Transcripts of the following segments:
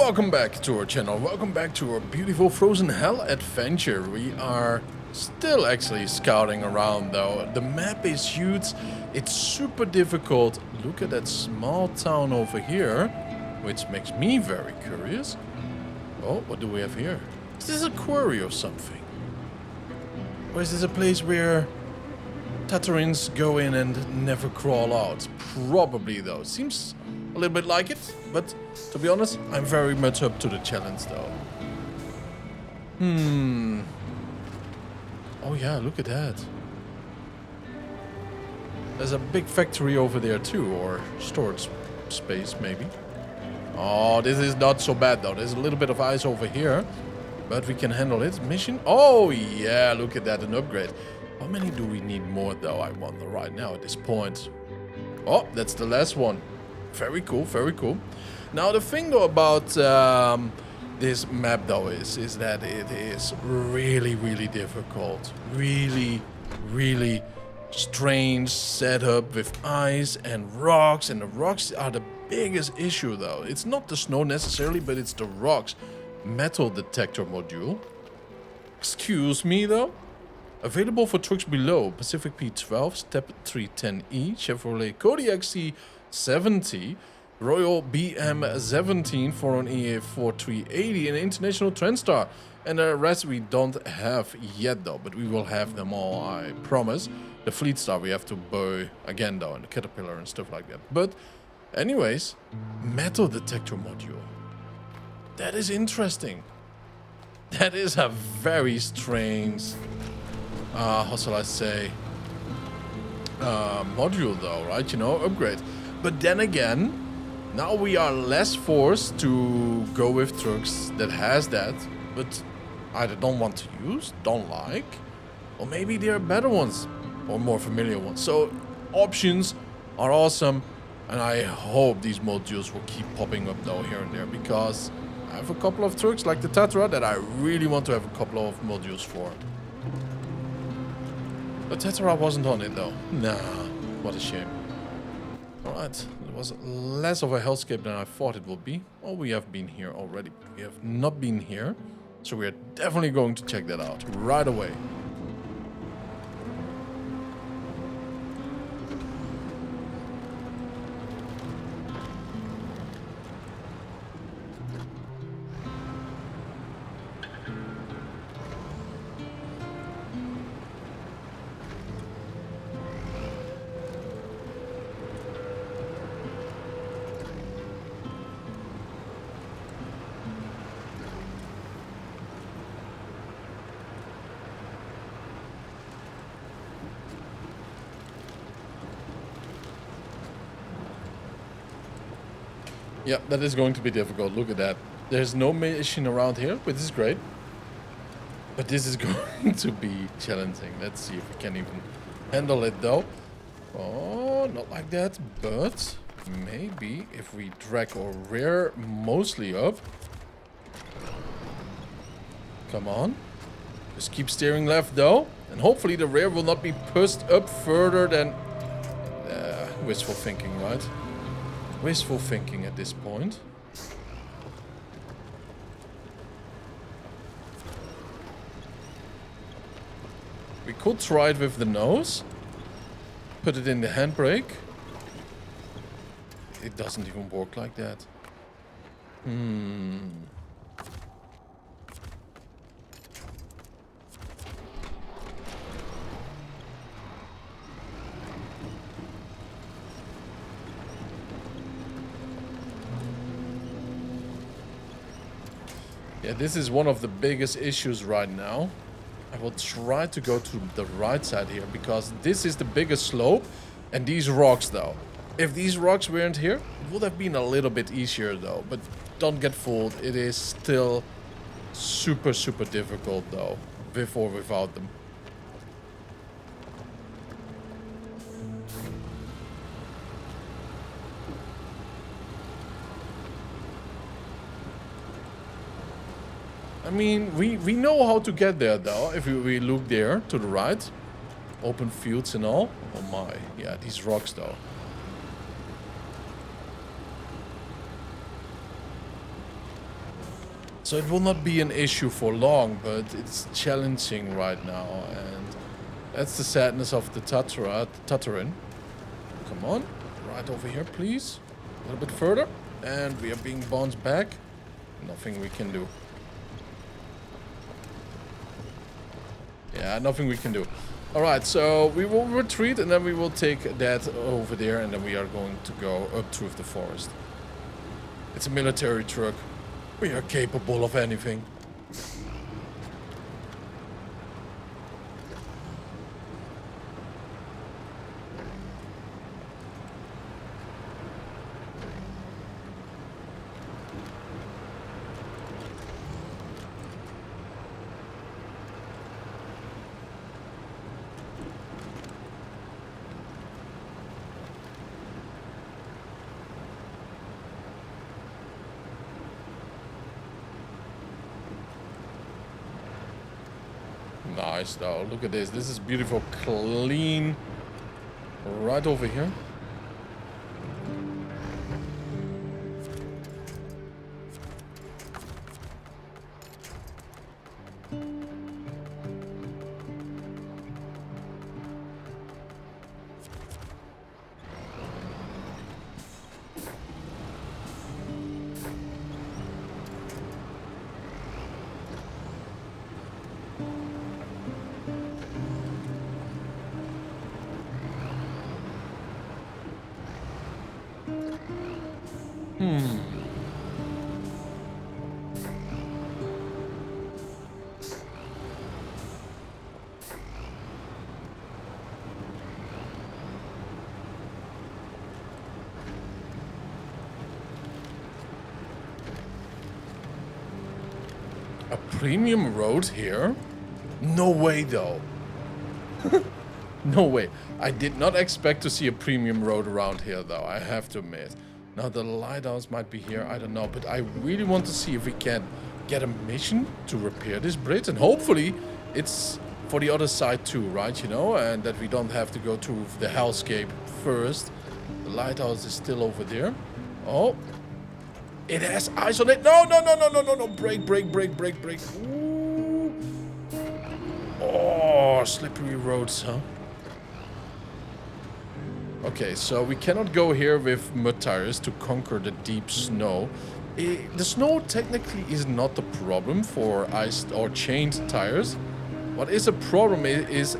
welcome back to our channel. Welcome back to our beautiful Frozen Hell adventure. We are still actually scouting around though. The map is huge. It's super difficult. Look at that small town over here, which makes me very curious. Oh, what do we have here? Is this a quarry or something? Or is this a place where Tatooines go in and never crawl out? Probably though. Seems a little bit like it, but to be honest, I'm very much up to the challenge though. Oh yeah, look at that. There's a big factory over there too, or storage space maybe. Oh, this is not so bad though. There's a little bit of ice over here, but we can handle it. Mission? Oh yeah, look at that, an upgrade. How many do we need more though, I wonder right now at this point. Oh, that's the last one. Very cool, very cool. Now the thing though about this map though is that it is really difficult. Really strange setup with ice and rocks, and the rocks are the biggest issue though. It's not the snow necessarily, but it's the rocks. Metal detector module. Excuse me though. Available for trucks below: Pacific P12, Step 310E, Chevrolet Kodiak C70, Royal BM17, Foreign EA4380, and International Trendstar. And the rest we don't have yet though, but we will have them all, I promise. The Fleet Star we have to buy again though, and the Caterpillar and stuff like that. But anyways, metal detector module. That is interesting. That is a very strange, how shall I say, module though, right? You know, upgrade. But then again, now we are less forced to go with trucks that has that, but either don't want to use, don't like, or maybe there are better ones or more familiar ones. So options are awesome, and I hope these modules will keep popping up though here and there, because I have a couple of trucks like the Tatra that I really want to have a couple of modules for. The Tatra wasn't on it though. Nah, what a shame. Alright, it was less of a hellscape than I thought it would be. Oh, we have been here already. We have not been here, so we are definitely going to check that out right away. Yeah, that is going to be difficult. Look at that. There's no mission around here, which is great. But this is going to be challenging. Let's see if we can even handle it though. Oh, not like that. But maybe if we drag our rear mostly up. Come on. Just keep steering left though. And hopefully the rear will not be pushed up further than... wishful thinking, right? Wishful thinking at this point. We could try it with the nose. Put it in the handbrake. It doesn't even work like that. Yeah, this is one of the biggest issues right now. I will try to go to the right side here, because this is the biggest slope, and these rocks though. If these rocks weren't here, it would have been a little bit easier though, but don't get fooled. It is still super difficult though, with or without them. I mean, we know how to get there though, if we look there to the right. Open fields and all. Oh my, yeah, these rocks though. So it will not be an issue for long, but it's challenging right now. And that's the sadness of the Tatarin. Come on. Right over here, please. A little bit further. And we are being bounced back. Nothing we can do. Yeah, nothing we can do. Alright, so we will retreat and then we will take that over there and then we are going to go up through the forest. It's a military truck. We are capable of anything. Nice though. Look at this. This is beautiful, clean. Right over here. A premium road here? No way though. No way. I did not expect to see a premium road around here though, I have to admit. Now the lighthouse might be here, I don't know. But I really want to see if we can get a mission to repair this bridge. And hopefully it's for the other side too, right? You know, and that we don't have to go through the hellscape first. The lighthouse is still over there. Oh. It has eyes on it. No, no, no, no, no, no, no. Break, break, break, break, break. Ooh. Oh, slippery roads, huh? Okay, so we cannot go here with mud tires to conquer the deep snow. The snow technically is not the problem for ice or chained tires. What is a problem is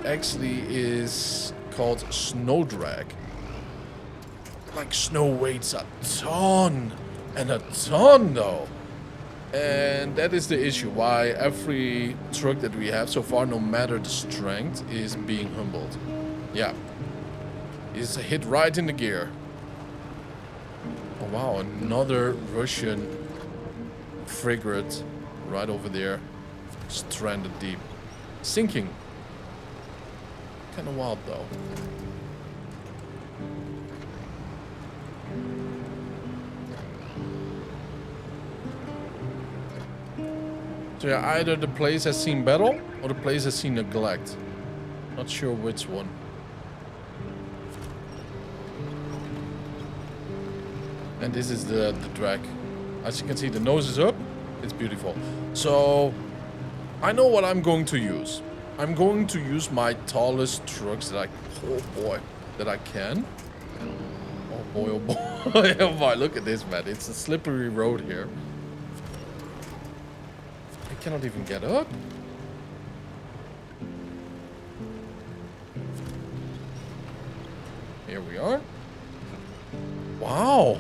called snow drag. Like snow weighs a ton. And a ton though. And that is the issue why every truck that we have so far, no matter the strength, is being humbled. Yeah. It's hit right in the gear. Oh wow, another Russian frigate right over there. Stranded deep. Sinking. Kind of wild though. So yeah, either the place has seen battle or the place has seen neglect. Not sure which one. And this is the drag. As you can see, the nose is up. It's beautiful. So I know what I'm going to use. I'm going to use my tallest trucks that I can. Oh boy, oh boy. Oh boy, look at this, man. It's a slippery road here. I cannot even get up. Here we are. Wow.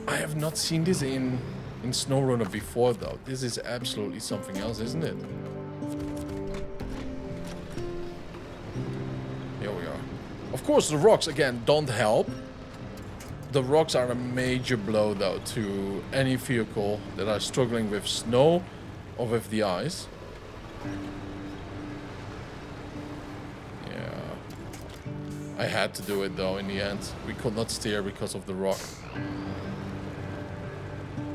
I have not seen this in SnowRunner before though. This is absolutely something else, isn't it? Here we are. Of course, the rocks, again, don't help. The rocks are a major blow though to any vehicle that are struggling with snow or with the ice. Yeah. I had to do it though in the end. We could not steer because of the rock.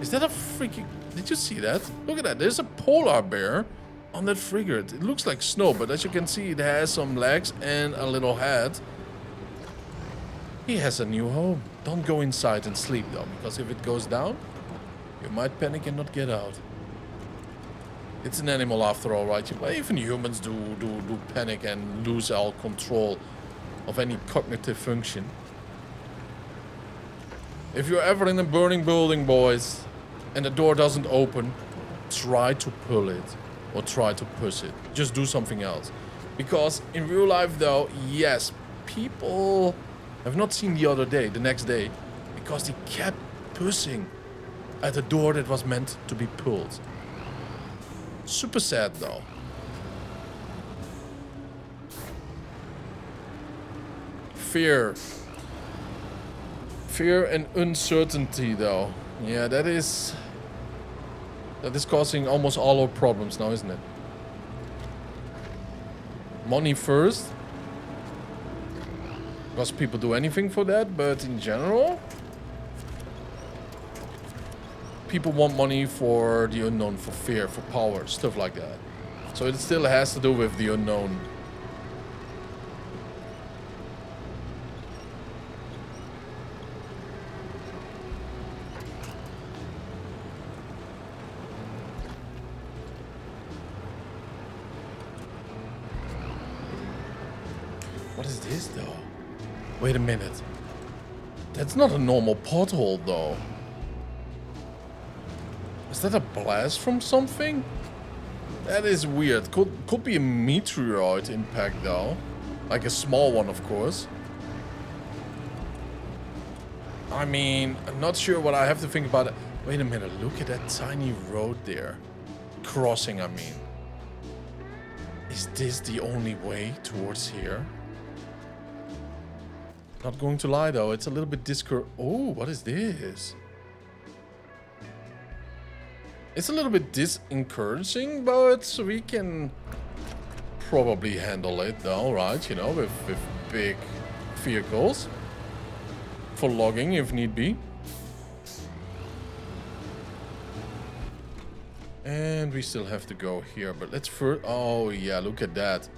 Is that a freaking... Did you see that? Look at that. There's a polar bear on that frigate. It looks like snow, but as you can see, it has some legs and a little head. He has a new home. Don't go inside and sleep, though, because if it goes down, You might panic and not get out. It's an animal after all, right? Well, even humans do panic and lose all control of any cognitive function. If you're ever in a burning building, boys, and the door doesn't open, try to pull it or try to push it. Just do something else. Because in real life, though, yes, people have not seen the next day, because they kept pushing at a door that was meant to be pulled. Super sad, though. Fear. Fear and uncertainty, though. Yeah, that is causing almost all our problems now, isn't it? Money first. Because people do anything for that, but in general, people want money for the unknown, for fear, for power, stuff like that. So it still has to do with the unknown. What is this, though? Wait a minute. That's not a normal pothole, though. Is that a blast from something? That is weird. Could be a meteorite impact, though. Like a small one, of course. I mean, I'm not sure what I have to think about it. Wait a minute. Look at that tiny road there. Crossing, I mean. Is this the only way towards here? Not going to lie, though. It's a little bit Oh, what is this? It's a little bit disencouraging, but we can probably handle it, though, right? You know, with big vehicles. For logging, if need be. And we still have to go here, but let's first... Oh, yeah, look at that.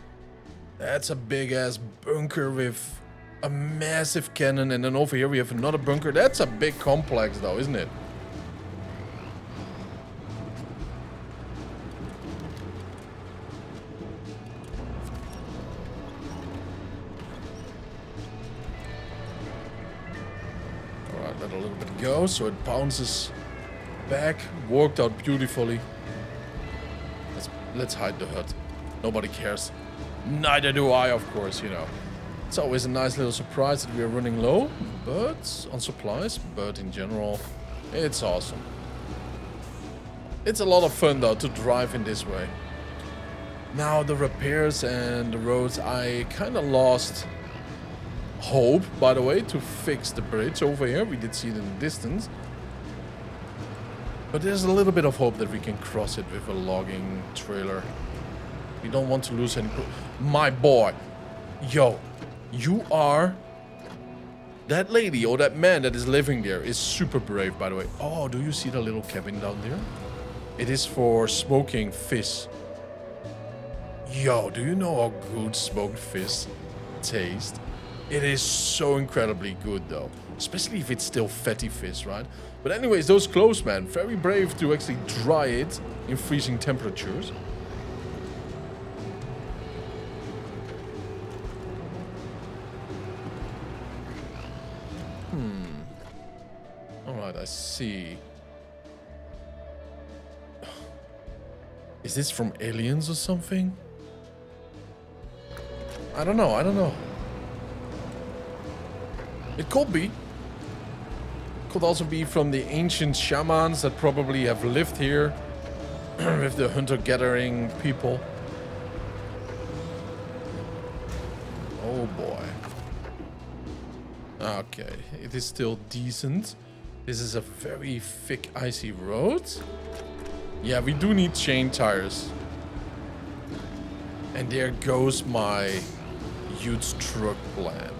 That's a big-ass bunker with a massive cannon. And then over here we have another bunker. That's a big complex, though, isn't it? Alright, let a little bit go so it bounces back. Worked out beautifully. Let's hide the hut. Nobody cares. Neither do I, of course, you know. It's always a nice little surprise that we are running low, but on supplies. But in general, it's awesome. It's a lot of fun, though, to drive in this way. Now, the repairs and the roads, I kind of lost hope, by the way, to fix the bridge over here. We did see it in the distance. But there's a little bit of hope that we can cross it with a logging trailer. We don't want to lose any... My boy. Yo. You are... That lady or that man that is living there is super brave, by the way. Oh, do you see the little cabin down there? It is for smoking fish. Yo, do you know how good smoked fish taste? It is so incredibly good, though. Especially if it's still fatty fish, right? But anyways, those clothes, man, very brave to actually dry it in freezing temperatures. Alright, I see. Is this from aliens or something? I don't know. It could be. Could also be from the ancient shamans that probably have lived here with the hunter-gathering people. Oh boy. Okay, it is still decent. This is a very thick, icy road. Yeah, we do need chain tires. And there goes my huge truck plan.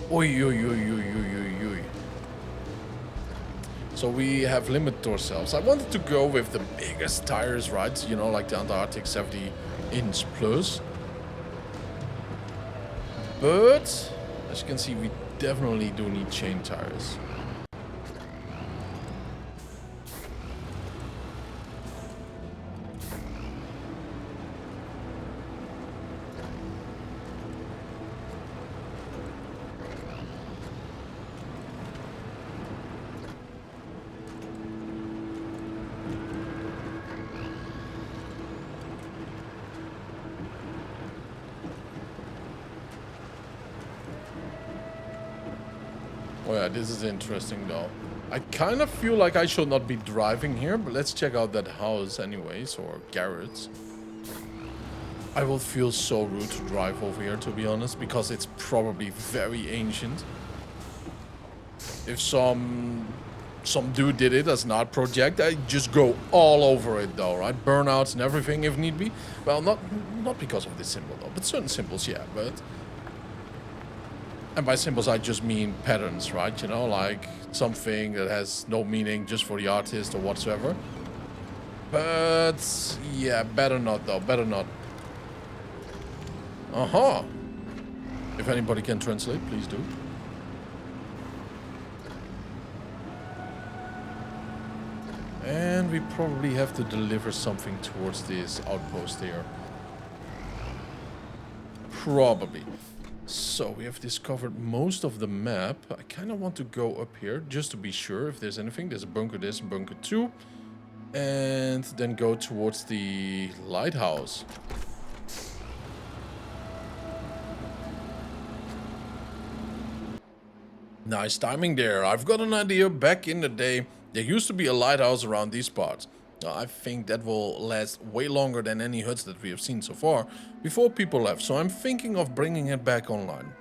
Oi, oi, oi, oi, oi, oi, oi. So we have limited ourselves. I wanted to go with the biggest tires, right? You know, like the Antarctic 70-inch plus. But, as you can see, we definitely do need chain tires. Oh yeah, this is interesting though. I kind of feel like I should not be driving here, but let's check out that house anyways, or garage. I will feel so rude to drive over here, to be honest, because it's probably very ancient. If some dude did it as an art project, I just go all over it though, right? Burnouts and everything if need be. Well, not because of this symbol though, but certain symbols, yeah. But and by symbols I just mean patterns, right? You know, like something that has no meaning just for the artist or whatsoever. But yeah, better not though, better not. If anybody can translate, please do. And we probably have to deliver something towards this outpost here. Probably. So we have discovered most of the map. I kind of want to go up here just to be sure if there's anything. There's a bunker, there's a bunker 2. And then go towards the lighthouse. Nice timing there. I've got an idea. Back in the day, there used to be a lighthouse around these parts. Now, I think that will last way longer than any huts that we have seen so far before people left. So I'm thinking of bringing it back online.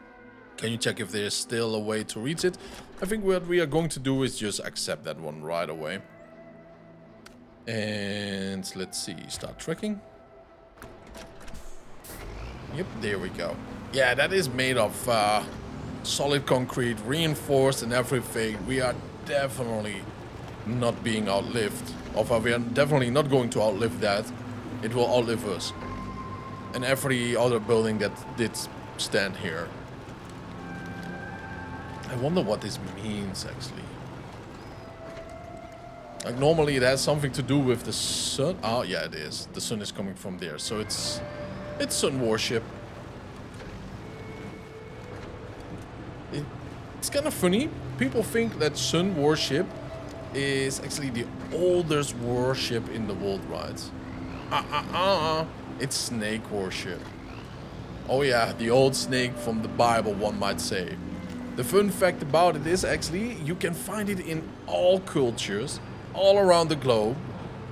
Can you check if there's still a way to reach it? I think what we are going to do is just accept that one right away. And let's see, start tracking. Yep, there we go. Yeah, that is made of solid concrete, reinforced and everything. We are definitely not being outlived. Or we are definitely not going to outlive that. It will outlive us. And every other building that did stand here. I wonder what this means actually. Like normally it has something to do with the sun. Oh yeah, it is. The sun is coming from there. So it's sun worship. It's kind of funny. People think that sun worship is actually the oldest worship in the world, right? It's snake worship. Oh yeah, the old snake from the Bible, one might say. The fun fact about it is actually you can find it in all cultures, all around the globe.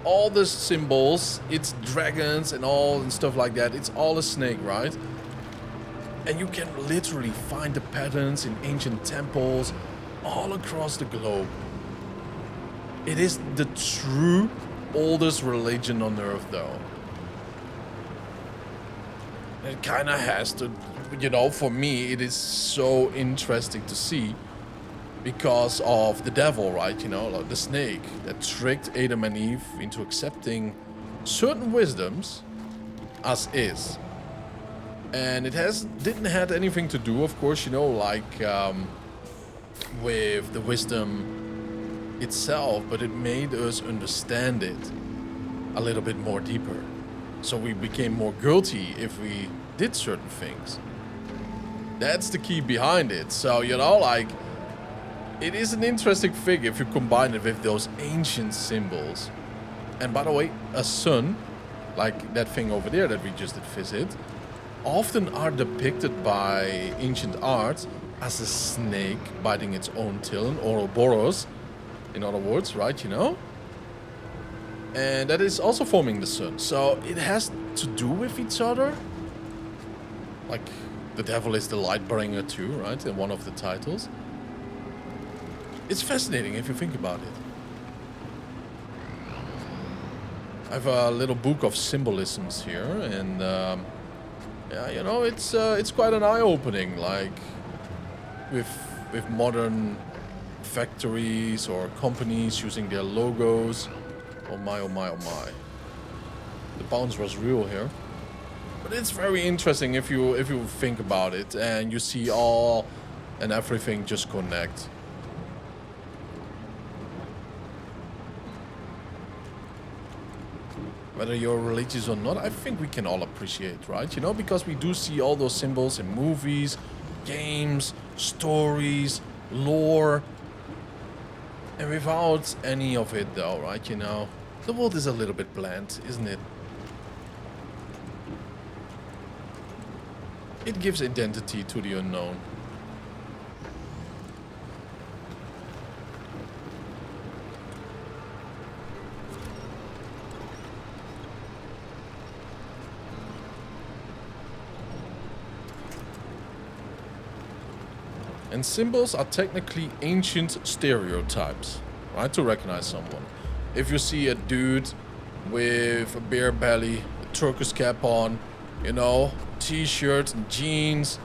All the symbols, it's dragons and all and stuff like that. It's all a snake, right? And you can literally find the patterns in ancient temples all across the globe. It is the true oldest religion on earth though. It kind of has to, you know, for me it is so interesting to see because of the devil, right? You know, like the snake that tricked Adam and Eve into accepting certain wisdoms as is. And it didn't have anything to do, of course, you know, like with the wisdom itself, but it made us understand it a little bit more deeper. So we became more guilty if we did certain things. That's the key behind it. So, you know, like, it is an interesting thing if you combine it with those ancient symbols. And by the way, a sun, like that thing over there that we just did visit, often are depicted by ancient art as a snake biting its own tail, an Ouroboros, in other words, right, you know? And that is also forming the sun. So it has to do with each other. Like, the devil is the light bringer too, right, in one of the titles. It's fascinating if you think about it. I have a little book of symbolisms here, and yeah, you know, it's quite an eye-opening, like with modern factories or companies using their logos. Oh my, oh my, oh my. The bounce was real here. But it's very interesting if you think about it and you see all and everything just connect. Whether you're religious or not, I think we can all appreciate, right? You know, because we do see all those symbols in movies, games, stories, lore. And without any of it though, right, you know, the world is a little bit bland, isn't it? It gives identity to the unknown. And symbols are technically ancient stereotypes, right? To recognize someone. If you see a dude with a beer belly, a turquoise cap on, you know, t-shirt and jeans,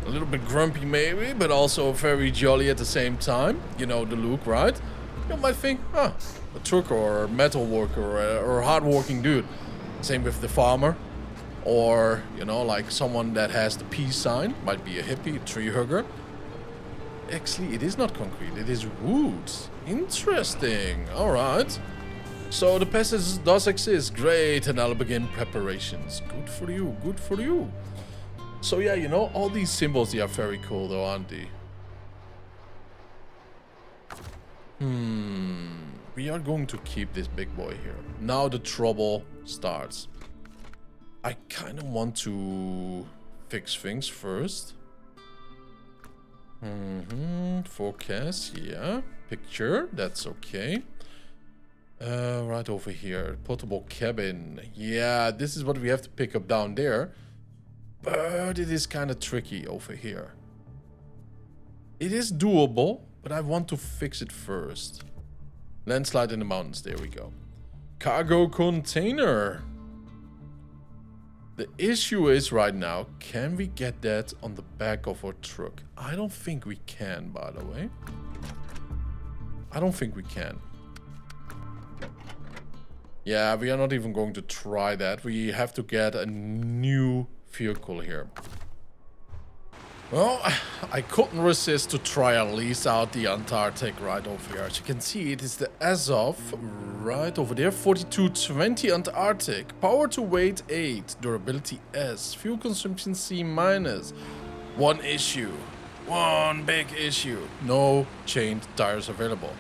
a little bit grumpy maybe, but also very jolly at the same time. You know the look, right? You might think, huh, a trucker or a metal worker or a hard-working dude. Same with the farmer. Or, you know, like someone that has the peace sign. Might be a hippie, a tree hugger. Actually, it is not concrete. It is wood. Interesting. Alright. So the passage does exist. Great, and I'll begin preparations. Good for you. Good for you. So yeah, you know, all these symbols, they are very cool though, aren't they? We are going to keep this big boy here. Now the trouble starts. I kind of want to fix things first. Forecast, yeah. Picture, that's okay. Right over here. Portable cabin. Yeah, this is what we have to pick up down there. But it is kind of tricky over here. It is doable, but I want to fix it first. Landslide in the mountains, there we go. Cargo container. The issue is right now, can we get that on the back of our truck? I don't think we can, by the way. I don't think we can. Yeah, we are not even going to try that. We have to get a new vehicle here. Well, I couldn't resist to try and lease out the Antarctic right over here. As you can see, it is the Azov right over there. 4220 Antarctic. Power to weight 8. Durability S. Fuel consumption C-. One issue. One big issue. No chained tires available.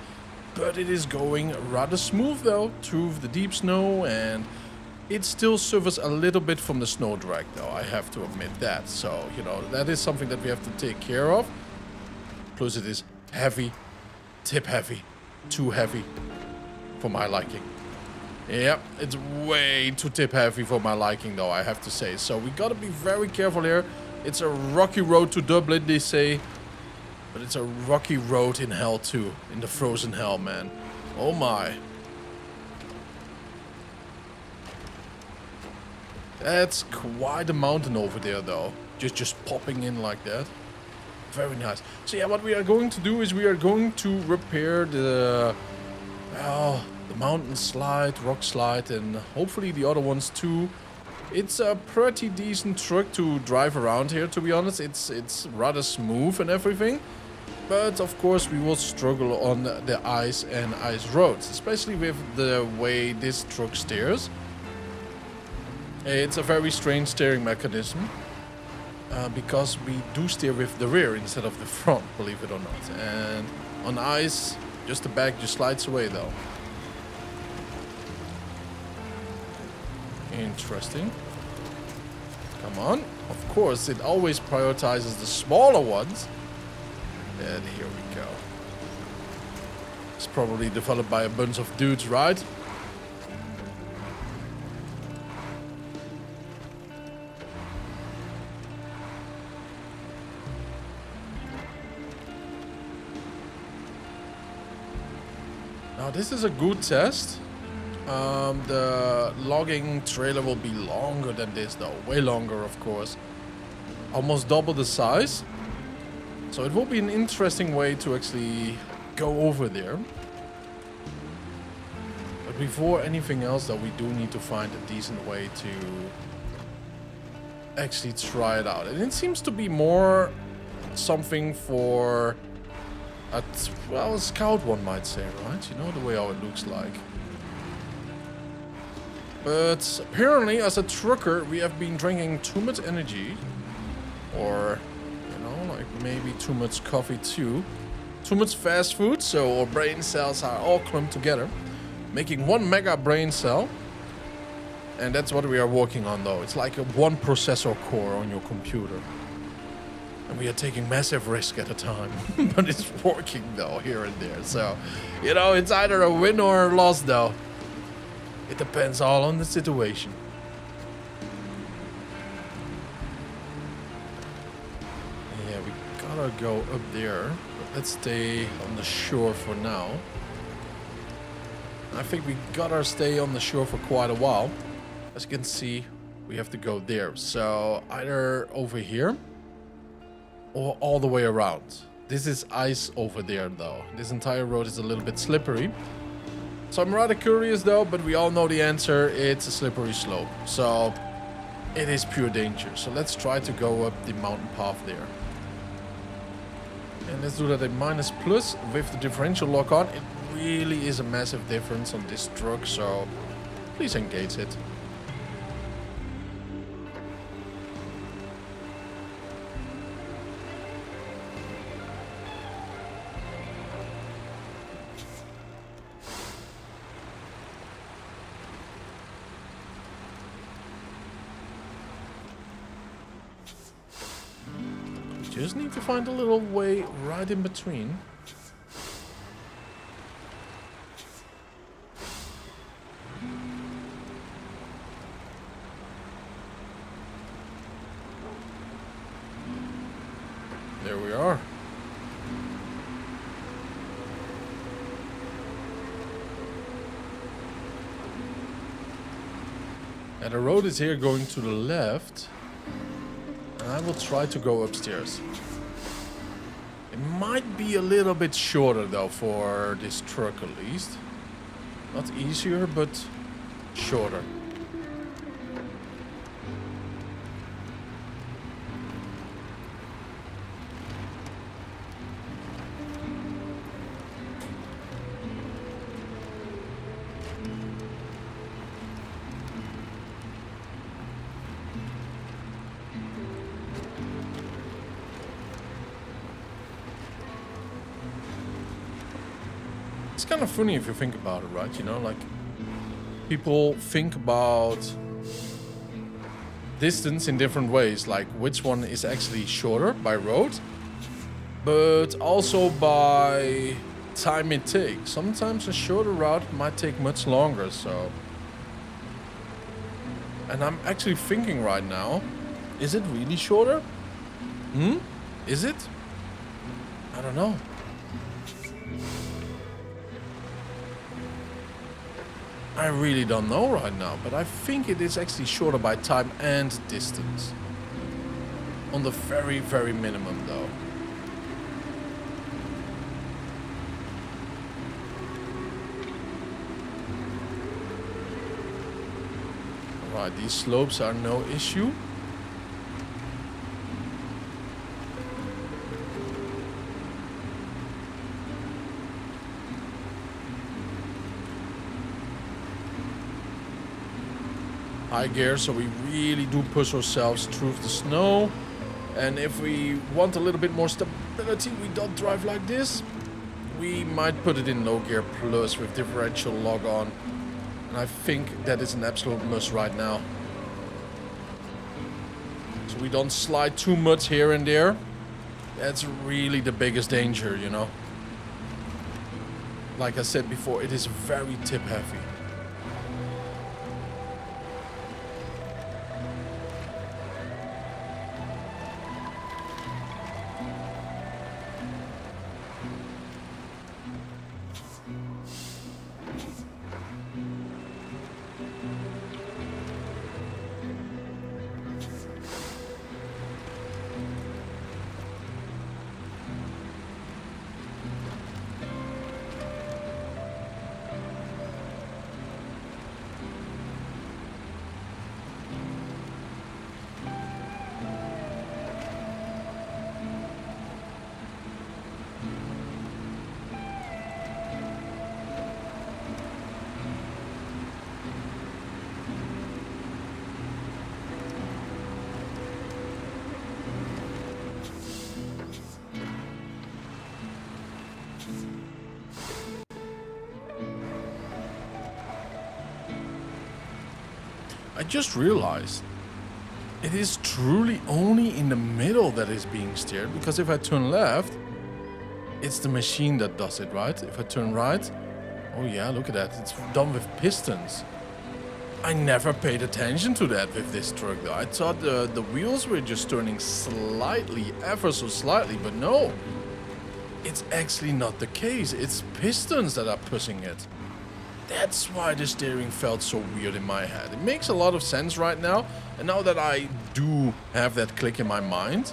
But it is going rather smooth though, through the deep snow, and it still suffers a little bit from the snow drag though, I have to admit that. So, you know, that is something that we have to take care of. Plus it is heavy, tip heavy, too heavy for my liking. Yep, it's way too tip heavy for my liking though, I have to say. So we gotta be very careful here. It's a rocky road to Dublin, they say. But it's a rocky road in hell too. In the frozen hell, man. Oh my. That's quite a mountain over there though. Just popping in like that. Very nice. So yeah, what we are going to do is we are going to repair the... well, the mountain slide, rock slide, and hopefully the other ones too. It's a pretty decent truck to drive around here, to be honest. It's rather smooth and everything. But of course we will struggle on the ice and ice roads, especially with the way this truck steers. It's a very strange steering mechanism, because we do steer with the rear instead of the front, believe it or not. And on ice, just the back just slides away though. Interesting. Come on. Of course, it always prioritizes the smaller ones. And here we go. It's probably developed by a bunch of dudes, right? Now this is a good test. The logging trailer will be longer than this though. Way longer, of course. Almost double the size. So it will be an interesting way to actually go over there. But before anything else though, we do need to find a decent way to actually try it out. And it seems to be more something for a, well, a scout, one might say, right? You know, the way how it looks like. But apparently, as a trucker, we have been drinking too much energy. Or, you know, like maybe too much coffee too. Too much fast food, so our brain cells are all clumped together. Making one mega brain cell. And that's what we are working on though. It's like a one processor core on your computer. And we are taking massive risk at a time. But it's working though, here and there. So, you know, it's either a win or a loss though. It depends all on the situation. Yeah, we gotta rather go up there, but let's stay on the shore for now. I think we gotta stay on the shore for quite a while. As you can see, we have to go there. So either over here or all the way around. This is ice over there though. This entire road is a little bit slippery. So I'm rather curious though, but we all know the answer. It's a slippery slope. So it is pure danger. So let's try to go up the mountain path there. And let's do that at minus plus with the differential lock on. It really is a massive difference on this truck. So please engage it. Just need to find a little way right in between. There we are. And the road is here going to the left. And I will try to go upstairs. It might be a little bit shorter though for this truck at least. Not easier, but shorter. It's kind of funny if you think about it, right? You know, like people think about distance in different ways, like which one is actually shorter by road, but also by time it takes. Sometimes a shorter route might take much longer, so. And I'm actually thinking right now, is it really shorter? Is it? I don't know. I really don't know right now, but I think it is actually shorter by time and distance. On the very, very minimum though. Alright, these slopes are no issue. High gear, so we really do push ourselves through the snow. And if we want a little bit more stability, we don't drive like this. We might put it in low gear plus with differential log on. And I think that is an absolute must right now. So we don't slide too much here and there. That's really the biggest danger, you know. Like I said before, it is very tip heavy. I just realized it is truly only in the middle that is being steered, because if I turn left, it's the machine that does it, right? If I turn right, oh yeah, look at that, it's done with pistons. I never paid attention to that with this truck though. I thought the wheels were just turning slightly, ever so slightly, but no. It's actually not the case. It's pistons that are pushing it. That's why the steering felt so weird in my head. It makes a lot of sense right now. And now that I do have that click in my mind,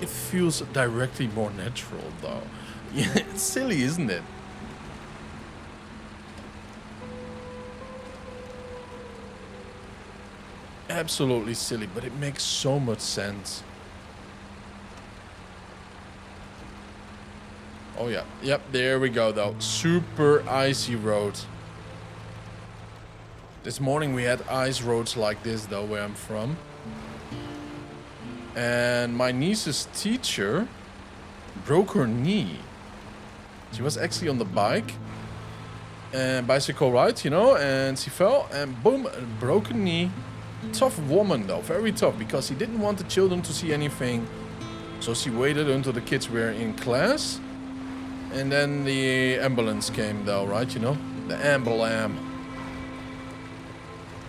it feels directly more natural though. Yeah, it's silly, isn't it? Absolutely silly, but it makes so much sense. Oh yeah, yep, there we go though. Super icy road. This morning we had ice roads like this though, where I'm from. And my niece's teacher broke her knee. She was actually on the bike. And bicycle ride, you know, and she fell and boom, broken knee. Tough woman though, very tough, because she didn't want the children to see anything. So she waited until the kids were in class. And then the ambulance came though, right, you know? The ambulam.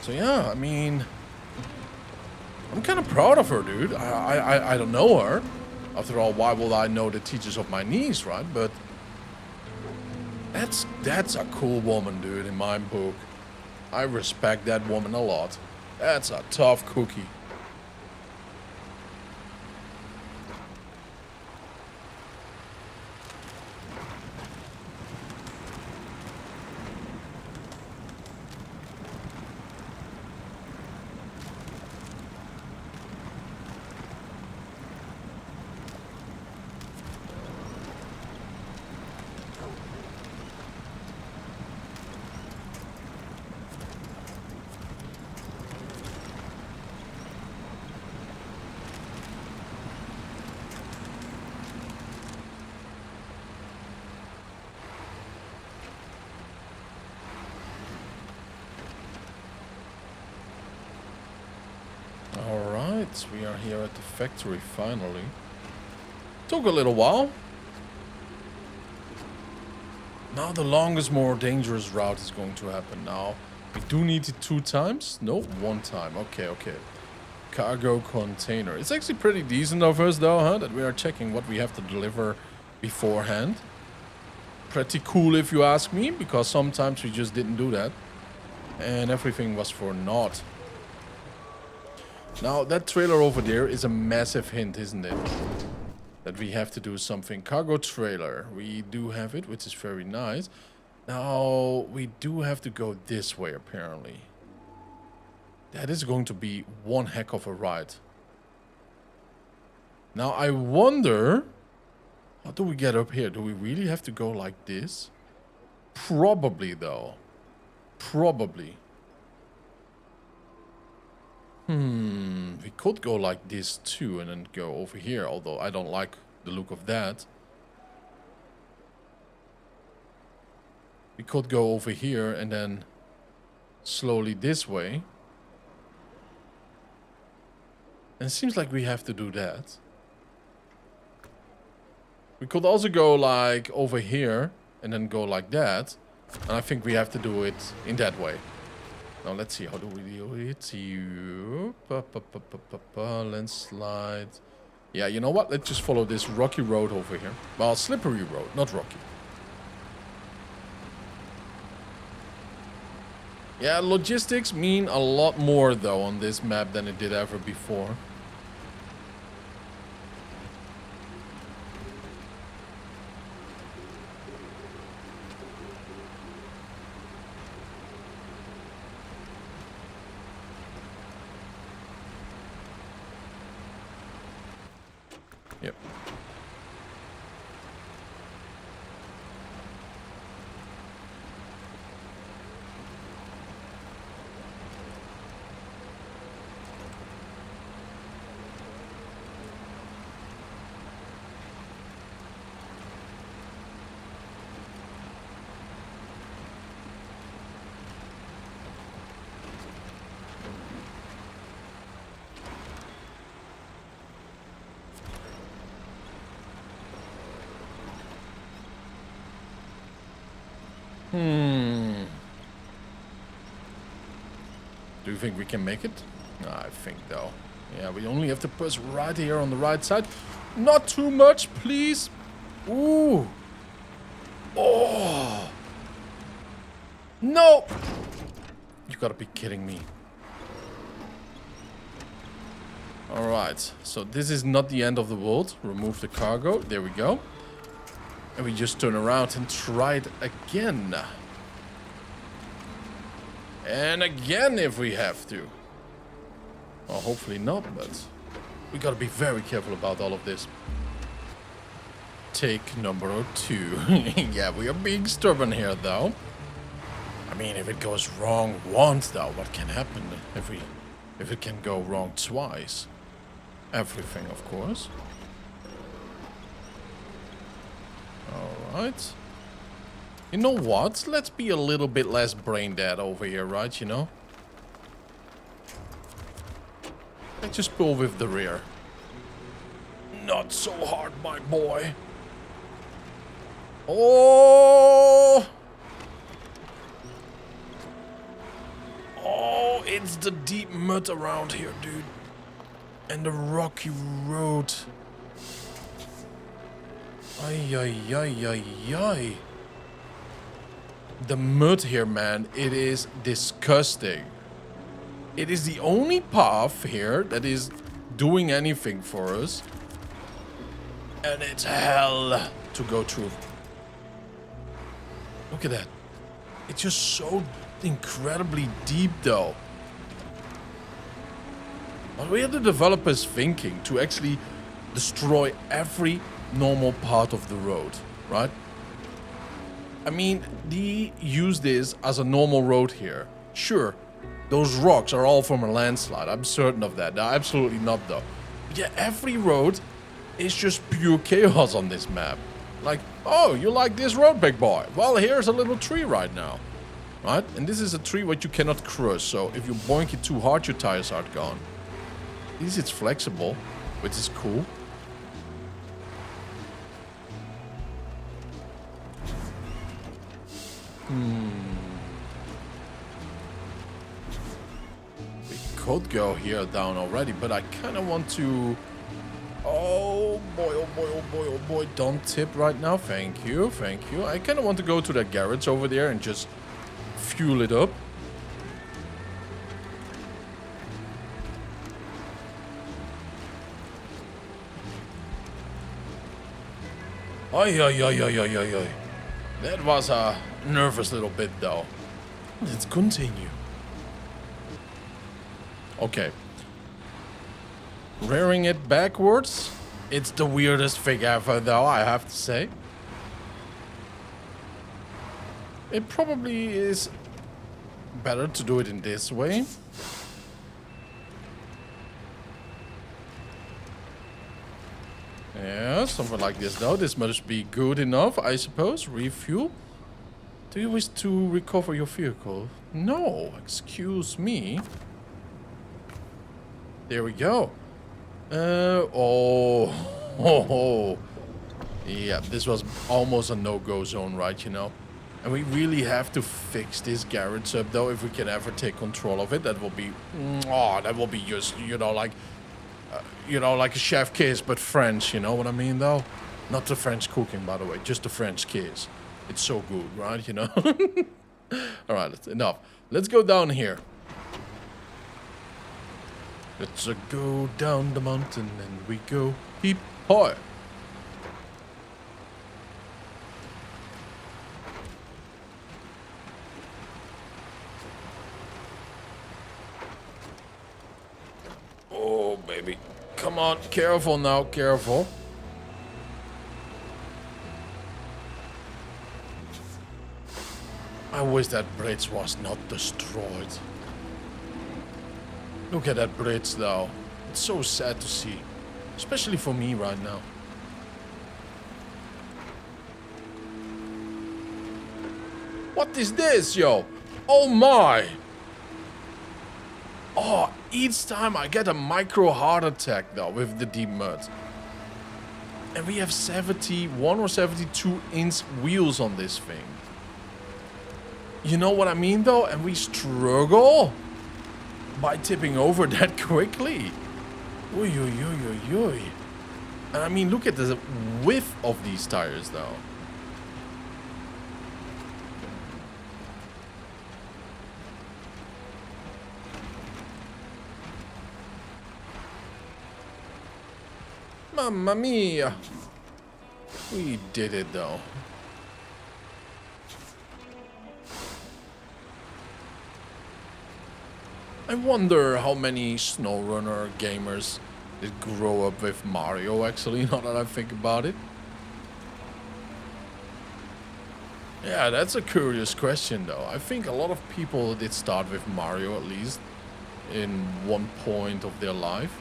So yeah, I mean, I'm kind of proud of her, dude. I don't know her. After all, why will I know the teachers of my niece, right? But that's a cool woman, dude, in my book. I respect that woman a lot. That's a tough cookie. Alright, we are here at the factory finally. Took a little while. Now the longest, more dangerous route is going to happen now. We do need it 2 times? No, 1 time. Okay, okay. Cargo container. It's actually pretty decent of us though, huh? That we are checking what we have to deliver beforehand. Pretty cool if you ask me, because sometimes we just didn't do that. And everything was for naught. Now, that trailer over there is a massive hint, isn't it? That we have to do something. Cargo trailer. We do have it, which is very nice. Now, we do have to go this way, apparently. That is going to be one heck of a ride. Now, I wonder... How do we get up here? Do we really have to go like this? Probably, though. Probably. We could go like this too and then go over here, although I don't like the look of that. We could go over here and then slowly this way. And it seems like we have to do that. We could also go like over here and then go like that. And I think we have to do it in that way. Now let's see, how do we do it? Landslide. Yeah, you know what? Let's just follow this rocky road over here. Well, slippery road, not rocky. Yeah, logistics mean a lot more though on this map than it did ever before. Yep. Do you think we can make it? I think though. Yeah, we only have to press right here on the right side. Not too much, please. Ooh. Oh. No. You gotta be kidding me. Alright, so this is not the end of the world. Remove the cargo. There we go. And we just turn around and try it again. And again if we have to. Well, hopefully not, but we gotta be very careful about all of this. Take number 2. Yeah, we are being stubborn here, though. I mean, if it goes wrong once, though, what can happen if it can go wrong twice? Everything, of course. Alright. You know what? Let's be a little bit less brain dead over here, right? You know? Let's just pull with the rear. Not so hard, my boy. Oh! Oh, it's the deep mud around here, dude. And the rocky road. Ay, ay, ay, ay, ay. The mud here, man, it is disgusting. It is the only path here that is doing anything for us. And it's hell to go through. Look at that. It's just so incredibly deep, though. What were the developers thinking to actually destroy every normal part of the road, right? I mean, they use this as a normal road here. Sure, those rocks are all from a landslide. I'm certain of that. They're absolutely not, though. But yeah, every road is just pure chaos on this map. Like, oh, you like this road, big boy? Well, here's a little tree right now. Right? And this is a tree what you cannot crush. So if you boink it too hard, your tires are gone. At least it's flexible, which is cool. We could go here down already, but I kind of want to... Oh boy, oh boy, oh boy, oh boy. Don't tip right now. Thank you, thank you. I kind of want to go to that garage over there and just fuel it up. Ay, ay, ay, ay, ay, ay, ay. That was a nervous little bit, though. Let's continue. Okay. Rearing it backwards. It's the weirdest thing ever, though, I have to say. It probably is better to do it in this way. Yeah, something like this, though. This must be good enough, I suppose. Refuel. Do you wish to recover your vehicle? No, excuse me. There we go. Oh. Yeah, this was almost a no-go zone, right, you know? And we really have to fix this garage up, though, if we can ever take control of it. That will be... Oh, that will be just, you know, like a chef kiss, but French, you know what I mean, though? Not the French cooking, by the way, just the French kiss. It's so good, right, you know? Alright, that's enough. Let's go down here. Let's go down the mountain and we go heap high. Oh, baby. Come on, careful now, careful. I wish that bridge was not destroyed. Look at that bridge, though. It's so sad to see. Especially for me right now. What is this, yo? Oh my! Oh, each time I get a micro heart attack, though, with the deep mud. And we have 71 or 72 inch wheels on this thing. You know what I mean, though? And we struggle. by tipping over that quickly. Oy, oy, oy, oy, oy. And I mean, look at the width of these tires, though. Mamma mia! We did it, though. I wonder how many SnowRunner gamers did grow up with Mario, actually, now that I think about it. Yeah, that's a curious question, though. I think a lot of people did start with Mario, at least, in one point of their life.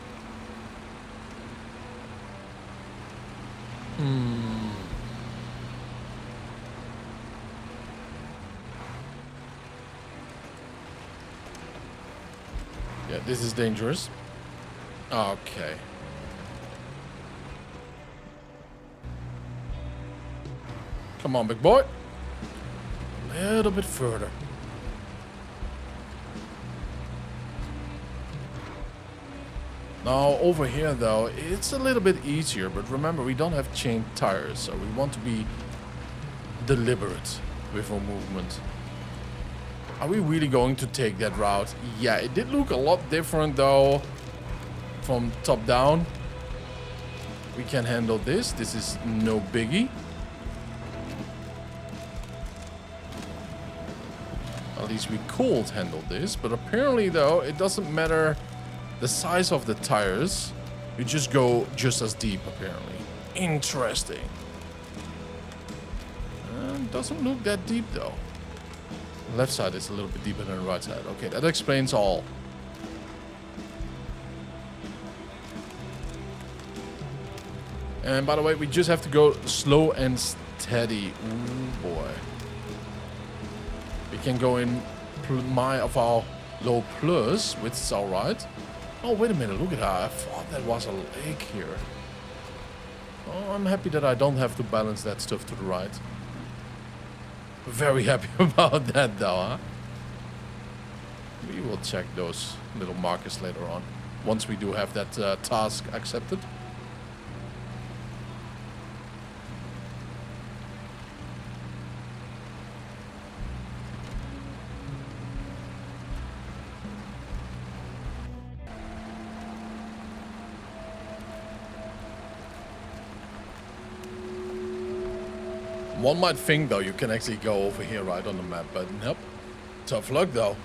Yeah, this is dangerous. Okay. Come on, big boy. A little bit further. Now, over here, though, it's a little bit easier. But remember, we don't have chain tires, so we want to be deliberate with our movement. Are we really going to take that route? Yeah, it did look a lot different, though, from top down. We can handle this. This is no biggie. At least we could handle this. But apparently, though, it doesn't matter the size of the tires. You just go just as deep, apparently. Interesting. Doesn't look that deep, though. The left side is a little bit deeper than the right side. Okay, that explains all. And by the way, we just have to go slow and steady. Ooh, boy. We can go in of our low plus, which is alright. Oh, wait a minute. Look at that. I thought that was a lake here. Oh, I'm happy that I don't have to balance that stuff to the right. Very happy about that, though, huh? We will check those little markers later on, once we do have that task accepted. One might think, though, you can actually go over here right on the map, but nope. Tough luck, though.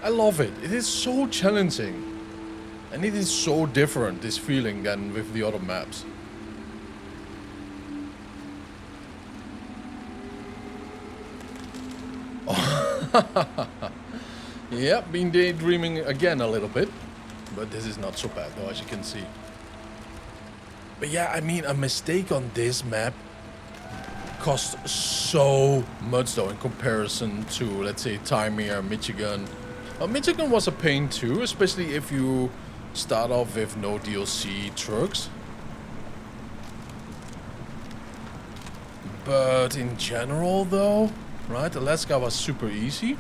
I love it. It is so challenging. And it is so different, this feeling, than with the other maps. Oh. Yep, been daydreaming again a little bit. But this is not so bad, though, as you can see. But yeah, I mean, a mistake on this map costs so much, though, in comparison to, let's say, Timir, Michigan. Michigan was a pain, too, especially if you start off with no DLC trucks. But in general, though, right, Alaska was super easy.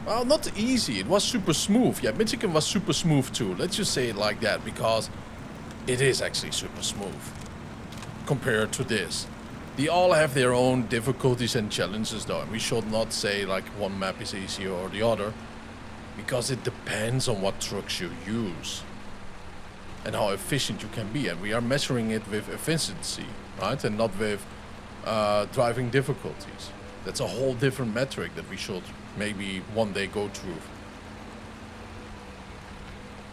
Well, not easy. It was super smooth. Yeah, Michigan was super smooth too. Let's just say it like that, because it is actually super smooth compared to this. They all have their own difficulties and challenges, though, and we should not say like one map is easier or the other, because it depends on what trucks you use and how efficient you can be. And we are measuring it with efficiency, right, and not with driving difficulties. That's a whole different metric that we should maybe one day go through.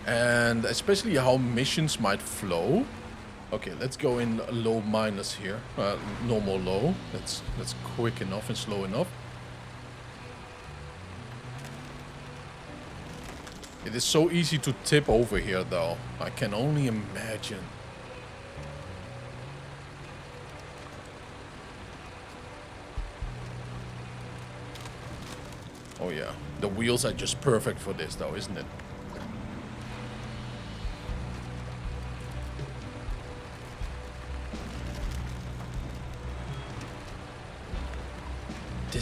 And especially how missions might flow. Okay, let's go in low minus here. Normal low. That's quick enough and slow enough. It is so easy to tip over here, though. I can only imagine. Oh yeah, the wheels are just perfect for this, though, isn't it?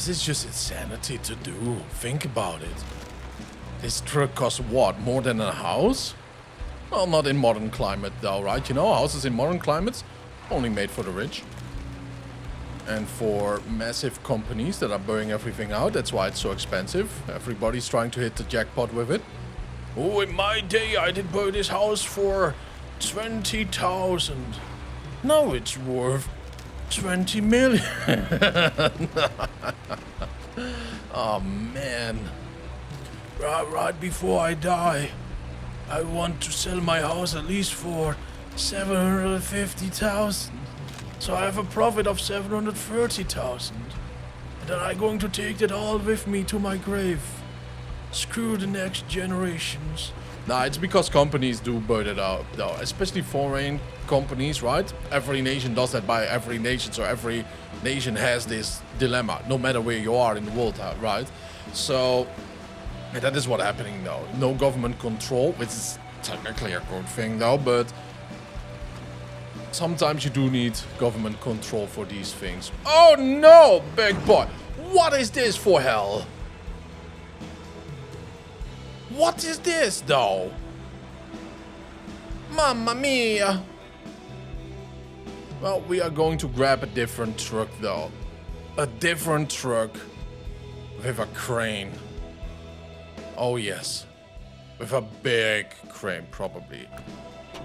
This is just insanity to do. Think about it. This truck costs what? More than a house? Well, not in modern climate though, right? You know, houses in modern climates only made for the rich. And for massive companies that are burning everything out, that's why it's so expensive. Everybody's trying to hit the jackpot with it. Oh, in my day I did buy this house for 20,000. Now it's worth 20 million. Oh man. Right before I die, I want to sell my house at least for 750,000. So I have a profit of 730,000. And then I'm going to take that all with me to my grave. Screw the next generations. Nah, it's because companies do burn it out, though. Especially foreign companies, right? Every nation does that by every nation. So every nation has this dilemma, no matter where you are in the world, right? So that is what's happening, though. No government control, which is technically a good thing, though, but sometimes you do need government control for these things. Oh no, big boy. What is this for hell? What is this though? Mamma mia. Well, we are going to grab a different truck though. A different truck with a crane. Oh yes. With a big crane probably.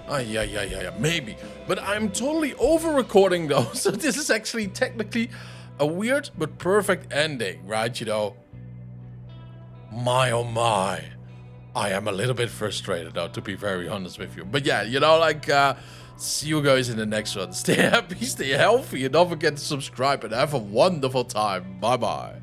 Yeah, maybe. But I'm totally over-recording though, so this is actually technically a weird but perfect ending, right? You know, my oh my. I am a little bit frustrated though, to be very honest with you. But yeah, you know, like, see you guys in the next one. Stay happy, stay healthy, and don't forget to subscribe, and have a wonderful time. Bye-bye.